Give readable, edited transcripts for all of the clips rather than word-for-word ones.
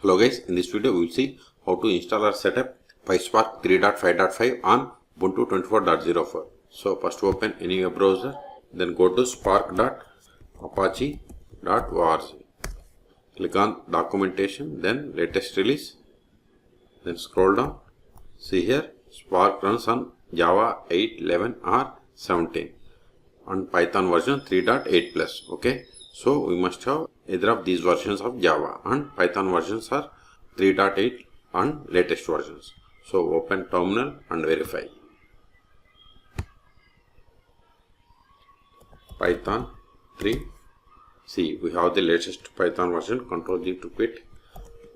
Hello guys, in this video we will see how to install or set up PySpark 3.5.5 on Ubuntu 24.04. So first open any web browser, then go to spark.apache.org. Click on documentation, then latest release, then scroll down. See here Spark runs on Java 8, 11 or 17 on Python version 3.8 plus. Okay, so we must have either of these versions of Java, and Python versions are 3.8 and latest versions. So open terminal and verify. Python 3. See, we have the latest Python version. Ctrl G to quit.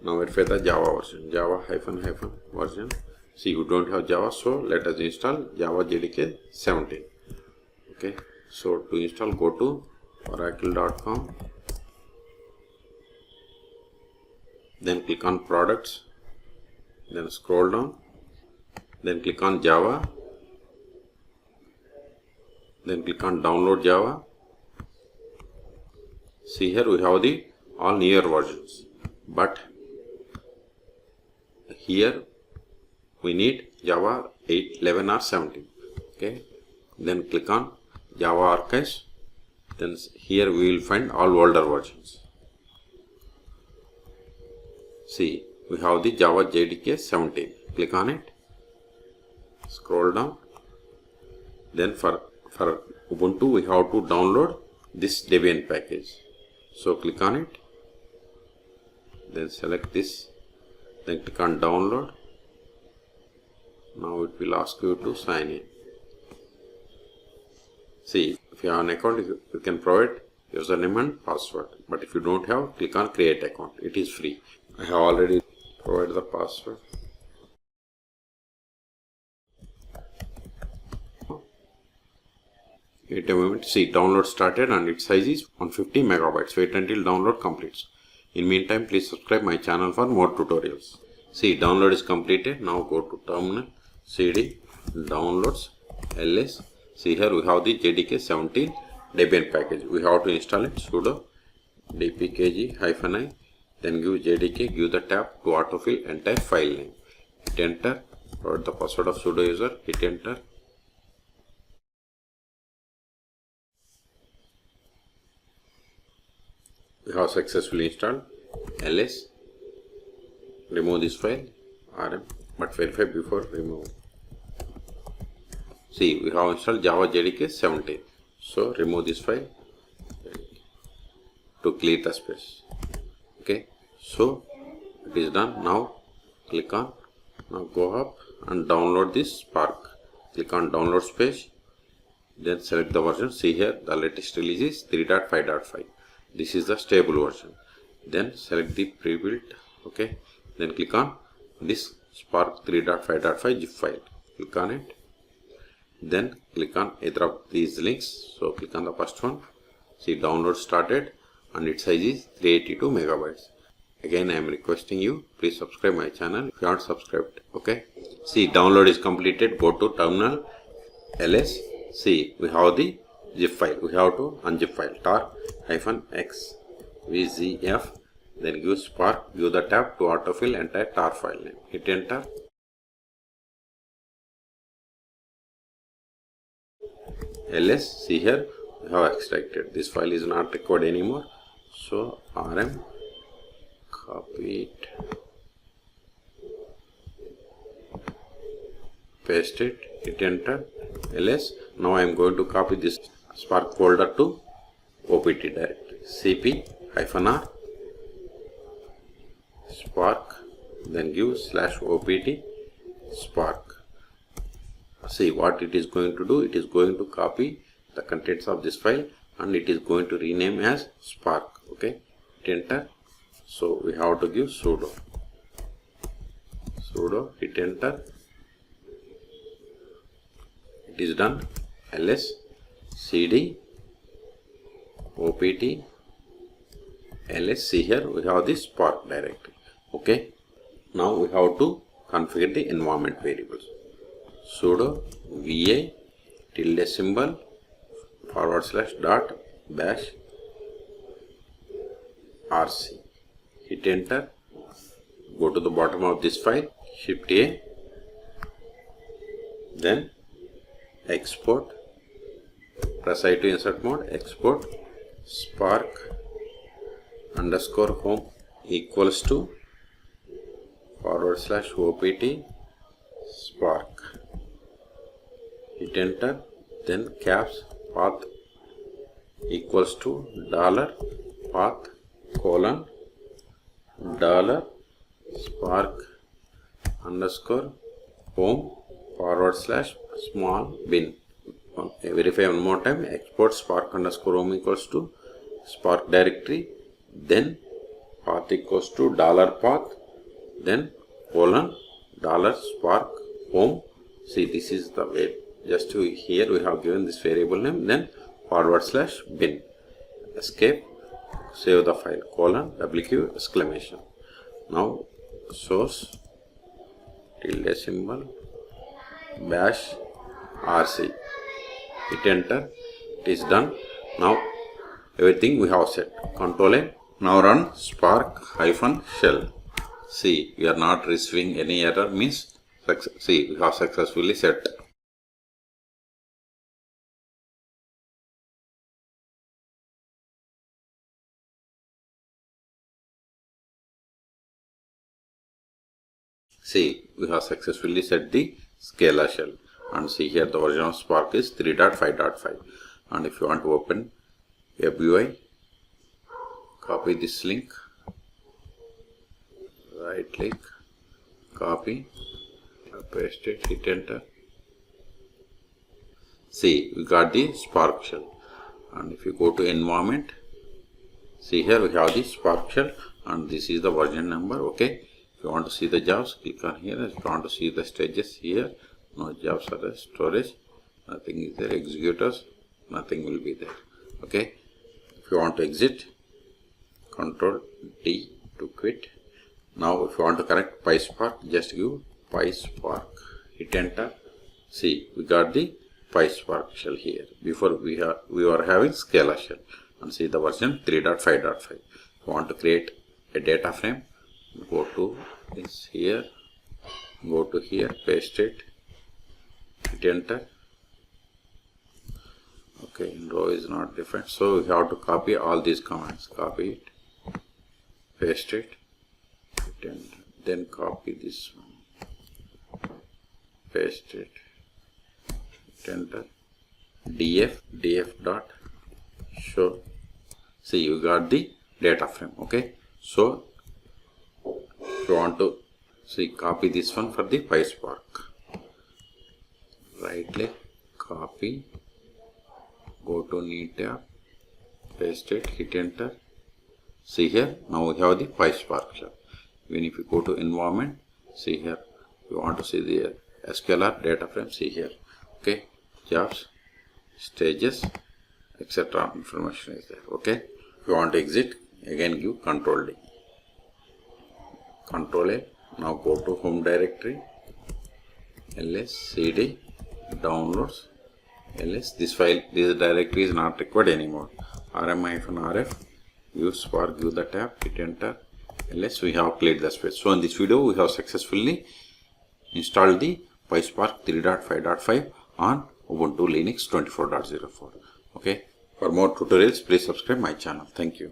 Now verify the Java version. Java -- version. See, we don't have Java, so let us install Java JDK 17. Okay, so to install, go to oracle.com. Then click on products, then scroll down, then click on Java, then click on download Java. See here we have the all newer versions, but here we need Java 8, 11 or 17. Okay, then click on Java archives, then here we will find all older versions. See, we have the Java JDK 17. Click on it. Scroll down. Then for Ubuntu, we have to download this Debian package. So click on it. Then select this. Then click on download. Now it will ask you to sign in. See, if you have an account, you can provide username and password. But if you don't have, click on create account. It is free. I have already provided the password. Wait a moment. See, download started and its size is 150 megabytes. Wait until download completes. In meantime, please subscribe my channel for more tutorials. See, download is completed. Now go to terminal, cd, downloads, ls. See here we have the JDK 17 Debian package. We have to install it. Sudo dpkg-i. Then give JDK, give the tab to autofill entire file name. Hit enter, provide the password of sudo user, hit enter. We have successfully installed ls. Remove this file, rm, but verify before remove. See, we have installed Java JDK 17. So remove this file to clear the space. Okay, so it is done. Now click on, now go up and download this Spark. Click on downloads page, then select the version. See here the latest release is 3.5.5. this is the stable version. Then select the pre-built. Okay, then click on this Spark 3.5.5 zip file. Click on it, then click on either of these links. So click on the first one. See, download started and its size is 382 megabytes. Again, I am requesting you, please subscribe my channel if you aren't subscribed. Okay, see, download is completed. Go to terminal, ls. See, we have the zip file. We have to unzip file, tar-x vzf. Then give Spark, give the tab to autofill entire tar file name. Hit enter. ls. See here we have extracted. This file is not required anymore. So rm, copy it, paste it, hit enter, ls. Now I am going to copy this Spark folder to opt directory. cp-r spark, then give /opt spark. See what it is going to do. It is going to copy the contents of this file and it is going to rename as Spark. Okay, hit enter. So we have to give sudo, hit enter. It is done. ls, cd, opt, ls. See here we have the Spark directory. Okay, now we have to configure the environment variables. Sudo va tilde symbol /dot bash rc. Hit enter. go to the bottom of this file, Shift A, then export, press I to insert mode, export Spark underscore home equals to /opt Spark. Hit enter, then caps path equals to $path $spark underscore home /small bin. Verify one more time. Export Spark underscore home equals to Spark directory, then path equals to $path, then $spark home. See, this is the way. Just here we have given this variable name, then /bin. Escape, save the file, WQ exclamation. Now source tilde symbol bash rc. Hit enter. It is done. Now everything we have set. Control A. Now run spark-shell. See, we are not receiving any error, means see, we have successfully set. See, we have successfully set the Scala shell, and see here the version of Spark is 3.5.5. and if you want to open web UI, copy this link, right click, copy, paste it, hit enter. See, we got the Spark shell, and if you go to environment, see here we have the Spark shell, and this is the version number. Okay, if you want to see the jobs, click on here. If you want to see the stages, here no jobs are there. Storage, nothing is there. Executors, nothing will be there. Okay, if you want to exit, Control D to quit. Now if you want to connect PySpark, just give PySpark, hit enter. See, we got the PySpark shell here. Before we were having Scala shell, and see the version 3.5.5. If you want to create a data frame, go to this here, go to here, paste it, hit enter. Okay, in row is not different, so we have to copy all these commands. Copy it, paste it, hit enter. Then copy this one, paste it, hit enter. df dot show. See, you got the data frame. Okay, so if you want to see, copy this one for the PySpark. Right click, copy, go to new tab, paste it, hit enter. See here, now we have the PySpark shell. Even if you go to environment, see here, you want to see the SQLR data frame, see here. Okay, jobs, stages, etc. information is there. Okay, if you want to exit, again give Control D, Control A. Now go to home directory, ls cd downloads, ls this file, this directory is not required anymore. rm-rf, use Spark, give the tab, hit enter, ls. We have cleared the space. So in this video we have successfully installed the PySpark 3.5.5 on Ubuntu Linux 24.04. Okay, for more tutorials please subscribe my channel. Thank you.